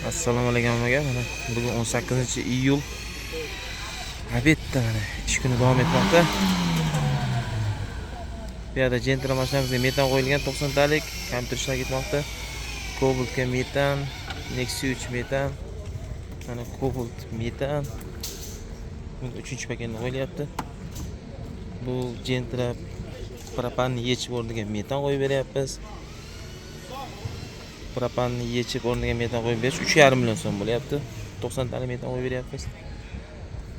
Assalomu alaykum hammaga. Mana bugun 18-iyul. Albatta mana ish kuni davom etmoqda. Bu yerda Gentra mashinamizga metan qo'yilgan 90 talik kompyuter ishlab ketmoqda. Cobaltga metan, Nexus 3 metan, mana Cobalt metan. Bunda 3-paketni qo'yilyapti. Bu Gentra propanni yechib o'rniga metan qo'yib beryapmiz. Propanni yechib o'rniga metan qo'yib berish 3,5 million so'm bo'lyapti. 90 talik metan qo'yib beryapmiz.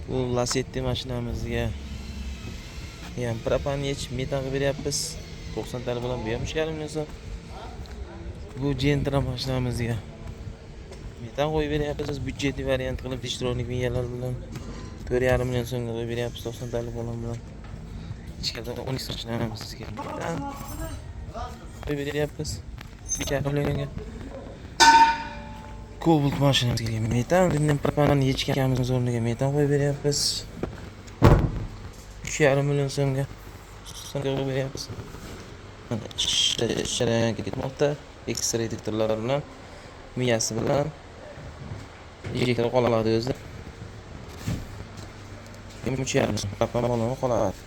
Bu Lacetti mashinamizga ham propanni yechib metan qo'yib beryapmiz. 90 talik bilan bu ham 3,5 million so'm. Bu Gentra mashinamizga metan qo'yib beryapmiz. Byudjetli variant qilib dishtronik miyalar bilan 4,5 million so'mga qo'yib beryapmiz 90 talik bilan. Ichkarida 12 mashinamizga metan qo'yib beryapmiz. 1,5 millionga. Cobalt mashinamizga metan, bundan propanni yechganimiz o'rniga metan qo'yib beryapmiz. 3,5 million so'mga qo'yib beryapmiz. Mana sharoyat ketmoqda. Ekstra detektorlar bilan, miyasi bilan injektor qoladi o'zi. 3,5 million propan bo'limi qoladi.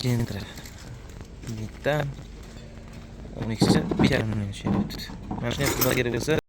Gentra metan 12 1,5 million. Mana shunday pullar kerak bo'lsa